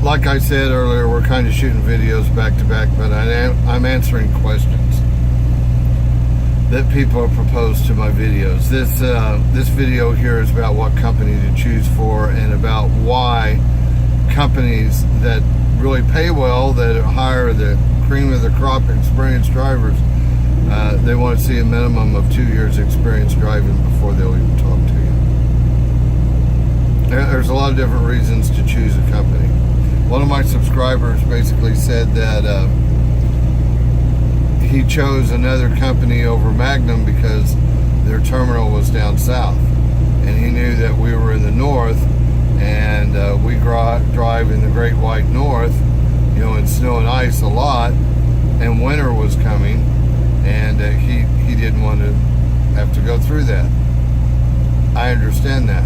like I said earlier, we're kind of shooting videos back to back, but I'm answering questions that people have proposed to my videos. This video here is about what company to choose for, and about why companies that really pay well, that hire the cream of the crop experienced drivers, they want to see a minimum of 2 years experience driving before they'll even talk to you. There's a lot of different reasons to choose a company. One of my subscribers basically said that he chose another company over Magnum because their terminal was down south, and he knew that we were in the north, and we drive in the Great White North, you know, in snow and ice a lot, and winter was coming, and he didn't want to have to go through that. I understand that,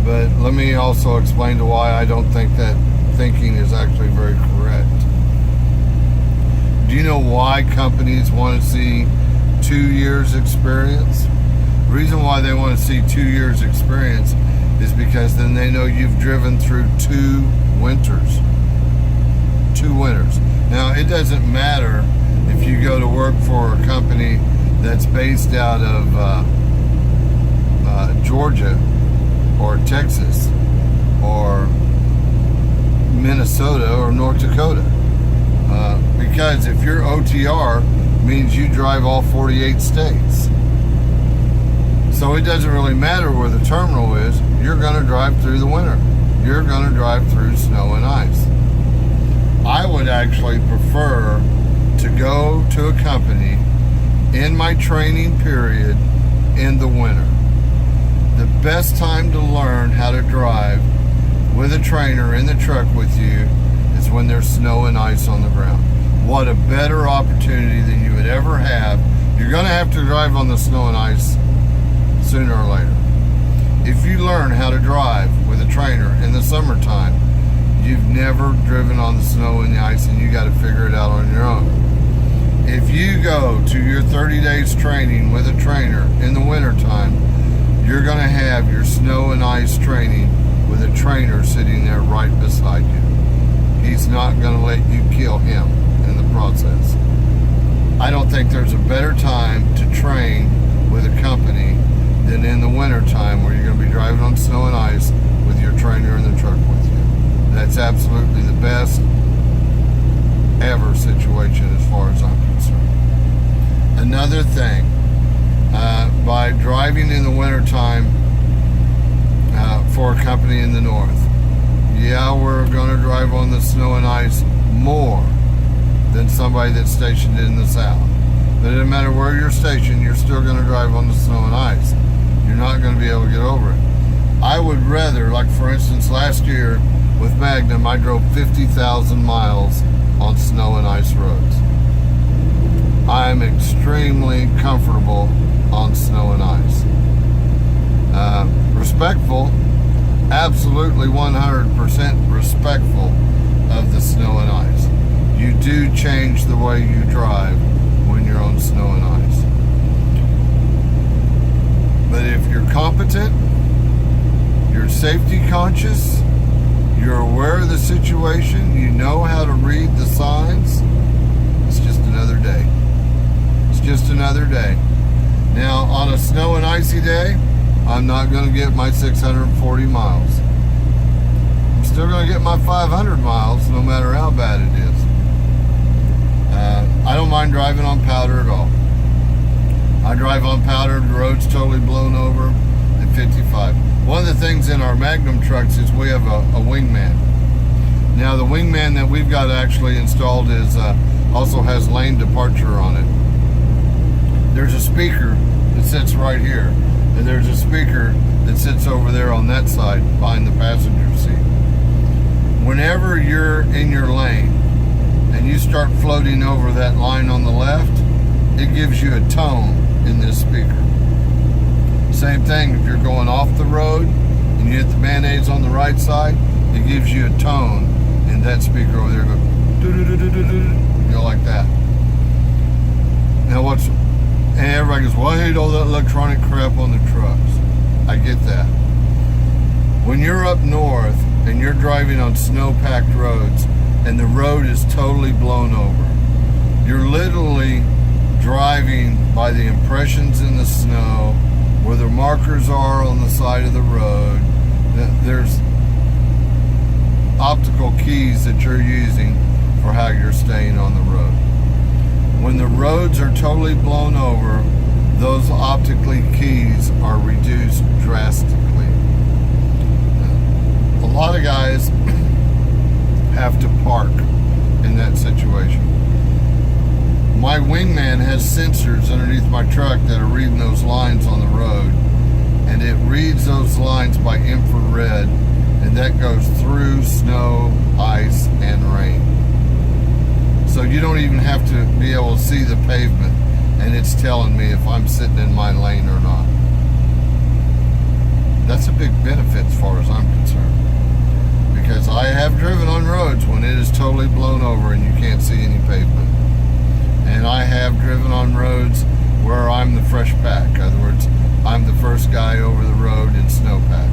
but let me also explain to why I don't think that thinking is actually very correct. Do you know why companies want to see 2 years experience? The reason why they want to see 2 years experience is because then they know you've driven through 2 winters. 2 winters. Now, it doesn't matter if you go to work for a company that's based out of Georgia or Texas or Minnesota or North Dakota. Because if your OTR means you drive all 48 states. So it doesn't really matter where the terminal is, you're going to drive through the winter. You're going to drive through snow and ice. I would actually prefer to go to a company in my training period in the winter. The best time to learn how to drive with a trainer in the truck with you is when there's snow and ice on the ground. What a better opportunity than you would ever have. You're going to have to drive on the snow and ice sooner or later. If you learn how to drive with a trainer in the summertime, you've never driven on the snow and the ice, and you got to figure it out on your own. If you go to your 30 days training with a trainer in the wintertime, you're going to have your snow and ice training with a trainer sitting there right beside you. He's not going to let you kill him in the process. I don't think there's a better time to train with a company than in the winter time, where you're going to be driving on snow and ice with your trainer in the truck with you. That's absolutely the best ever situation as far as I'm concerned. Another thing, by driving in the winter time for a company in the north, yeah, we're going to drive on the snow and ice more than somebody that's stationed in the south. But it doesn't matter where you're stationed, you're still going to drive on the snow and ice. You're not going to be able to get over it. I would rather, like for instance, last year with Magnum, I drove 50,000 miles on snow and ice roads. I'm extremely comfortable on snow and ice. Respectful, absolutely 100% respectful of the snow and ice. You do change the way you drive when you're on snow and ice. But if you're competent, you're safety conscious, you're aware of the situation, you know how to read the signs, it's just another day. It's just another day. Now, on a snow and icy day, I'm not going to get my 640 miles. I'm still going to get my 500 miles, no matter how bad it is. I don't mind driving on powder at all. I drive on powder, the road's totally blown over at 55. One of the things in our Magnum trucks is we have a wingman. Now, the wingman that we've got actually installed is also has lane departure on it. There's a speaker that sits right here, and there's a speaker that sits over there on that side behind the passenger seat. Whenever you're in your lane and you start floating over that line on the left, it gives you a tone in this speaker. Same thing if you're going off the road and you hit the mayonnaise on the right side, it gives you a tone in that speaker over there. Go do-do-do-do-do-do, like that. Now and everybody goes, well, I hate all that electronic crap on the trucks. I get that. When you're up north and you're driving on snow-packed roads and the road is totally blown over, you're literally driving by the impressions in the snow, where the markers are on the side of the road. There's optical keys that you're using for how you're staying on the road. When the roads are totally blown over, those optically keys are reduced drastically. A lot of guys have to park in that situation. My wingman has sensors underneath my truck that are reading those lines on the road, and it reads those lines by infrared, and that goes through snow, ice, and rain. So you don't even have to be able to see the pavement, and it's telling me if I'm sitting in my lane or not. That's a big benefit as far as I'm concerned, because I have driven on roads when it is totally blown over and you can't see any pavement. And I have driven on roads where I'm the fresh pack. In other words, I'm the first guy over the road in snowpack.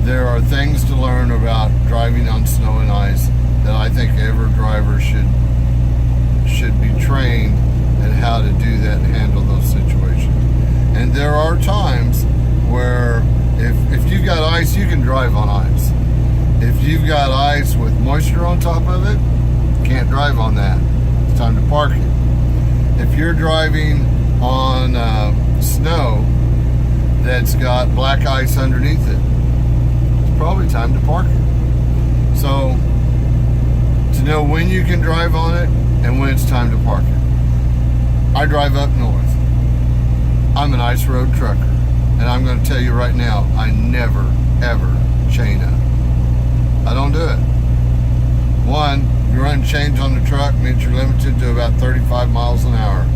There are things to learn about driving on snow and ice that I think every driver should be trained in how to do that and handle those situations. And there are times where if you've got ice, you can drive on ice. If you've got ice with moisture on top of it, you can't drive on that. It's time to park it. If you're driving on snow that's got black ice underneath it, it's probably time to park it. So, to know when you can drive on it and when it's time to park it. I drive up north. I'm an ice road trucker, and I'm going to tell you right now, I never, ever chain up. I don't do it. One, you run chains on the truck means you're limited to about 35 miles an hour.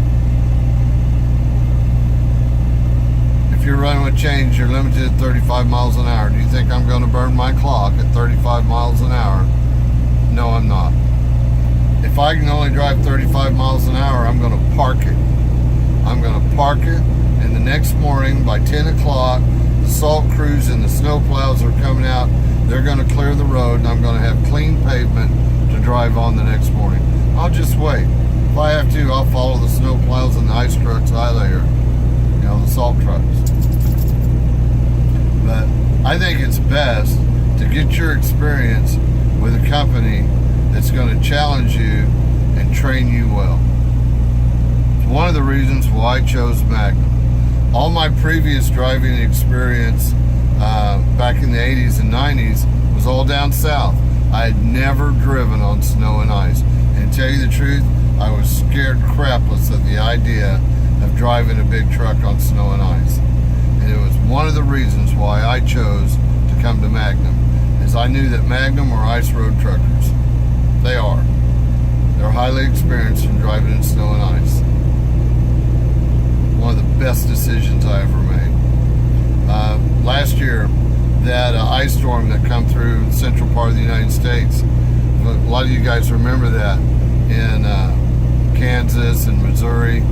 If you're running with chains, you're limited to 35 miles an hour. Do you think I'm going to burn my clock at 35 miles an hour? No, I'm not. If I can only drive 35 miles an hour, I'm going to park it. I'm going to park it, and the next morning by 10 o'clock, the salt crews and the snow plows are coming out. They're going to clear the road, and I'm going to have clean pavement to drive on the next morning. I'll just wait. If I have to, I'll follow the snow plows and the ice trucks out there. You know, the salt trucks. But I think it's best to get your experience with a company that's going to challenge you and train you well. It's one of the reasons why I chose Magnum. All my previous driving experience back in the 80s and 90s was all down south. I had never driven on snow and ice. And to tell you the truth, I was scared crapless of the idea of driving a big truck on snow and ice. And it was one of the reasons why I chose to come to Magnum, is I knew that Magnum were ice road truckers. They are. They're highly experienced in driving in snow and ice. One of the best decisions I ever made. Last year, that ice storm that come through the central part of the United States, a lot of you guys remember that in Kansas and Missouri.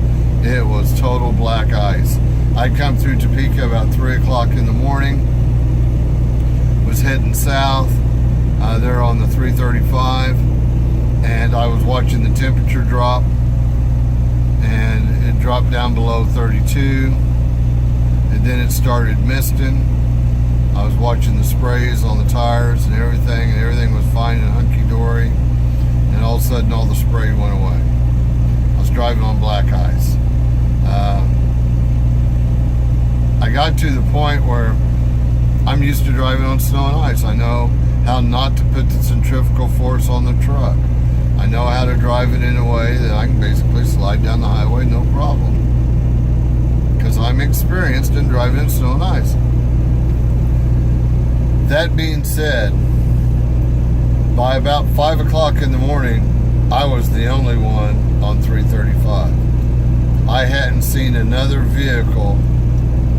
It was total black ice. I'd come through Topeka about 3 o'clock in the morning, was heading south there on the 335, and I was watching the temperature drop, and it dropped down below 32, and then it started misting. I was watching the sprays on the tires and everything was fine and hunky-dory, and all of a sudden all the spray went away. I was driving on black ice. I got to the point where I'm used to driving on snow and ice. I know how not to put the centrifugal force on the truck. I know how to drive it in a way that I can basically slide down the highway no problem, because I'm experienced in driving in snow and ice. That being said, by about 5 o'clock in the morning, I was the only one on 335. I hadn't seen another vehicle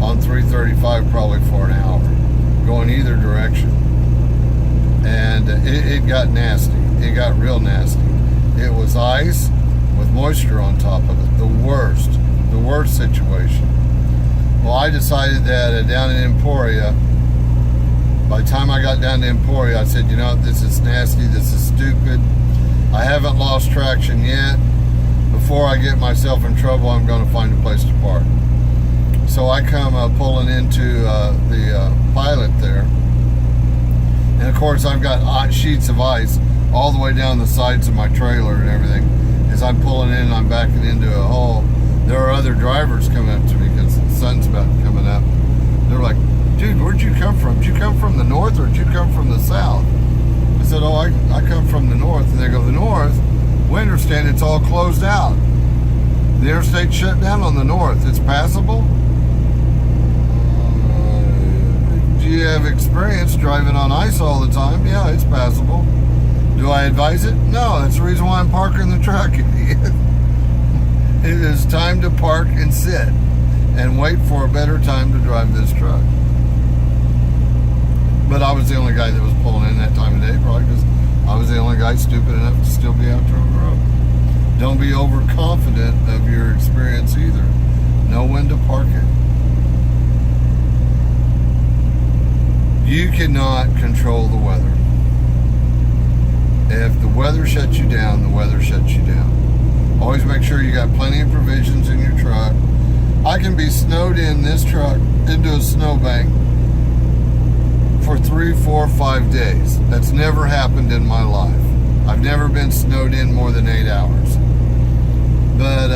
on 335 probably for an hour, going either direction. And it got nasty. It got real nasty. It was ice with moisture on top of it. The worst situation. Well, I decided that down in Emporia, by By the time I got down to Emporia, I said, you know what, this is nasty, this is stupid. I haven't lost traction yet. Before I get myself in trouble, I'm going to find a place to park. So I come pulling into the Pilot there. And of course, I've got sheets of ice all the way down the sides of my trailer and everything. As I'm pulling in, I'm backing into a hole. There are other drivers coming up to me because the sun's about coming up. They're like, dude, where'd you come from? Did you come from the north or did you come from the south? I said, oh, I come from the north. And they go, the north? We understand it's all closed out. The interstate shut down on the north. It's passable? Do you have experience driving on ice all the time? Yeah, it's passable. Do I advise it? No, that's the reason why I'm parking the truck. It is time to park and sit and wait for a better time to drive this truck. But I was the only guy that was pulling in that time of day, probably because I was the only guy stupid enough to still be out there on the road. Don't be overconfident of your experience either. Know when to park it. You cannot control the weather. If the weather shuts you down, the weather shuts you down. Always make sure you got plenty of provisions in your truck. I can be snowed in this truck into a snowbank for 3, 4, 5 days. That's never happened in my life. I've never been snowed in more than 8 hours. But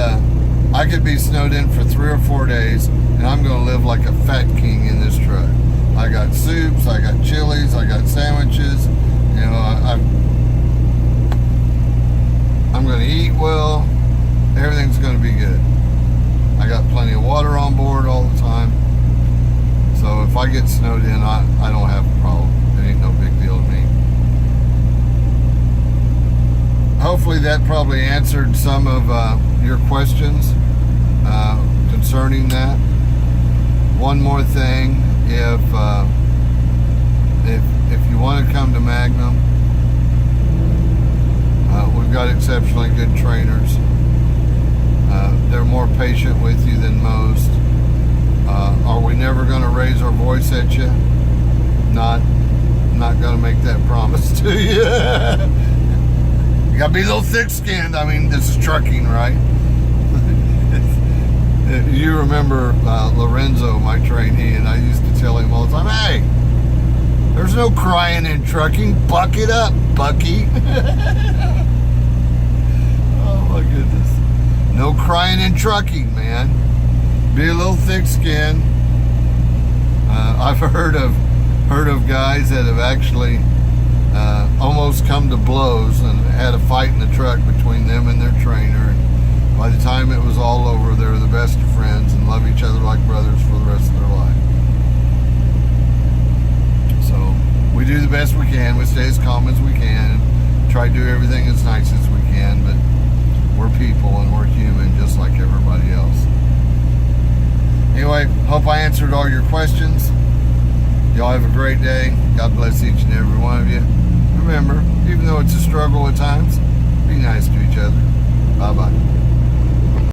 I could be snowed in for 3 or 4 days, and I'm going to live like a fat king in this truck. I got soups, I got chilies, I got sandwiches. You know, I'm going to eat well. Everything's going to be good. I got plenty of water on board all the time. So if I get snowed in, I don't have a problem. It ain't no big deal to me. Hopefully that probably answered some of your questions concerning that. One more thing, if you want to come to Magnum, we've got exceptionally good trainers. They're more patient with you than most. Are we never going to raise our voice at you? Not going to make that promise to you. You got to be a little thick-skinned. I mean, this is trucking, right? You remember Lorenzo, my trainee, and I used to tell him all the time, hey, there's no crying in trucking. Buck it up, Bucky. Oh, my goodness. No crying in trucking, man. Be a little thick-skinned. I've heard of guys that have actually almost come to blows and had a fight in the truck between them and their trainer. And by the time it was all over, they were the best of friends and love each other like brothers for the rest of their life. So we do the best we can. We stay as calm as we can. Try to do everything as nice as we can. But we're people and we're human just like everybody else. Anyway, hope I answered all your questions. Y'all have a great day. God bless each and every one of you. Remember, even though it's a struggle at times, be nice to each other. Bye-bye.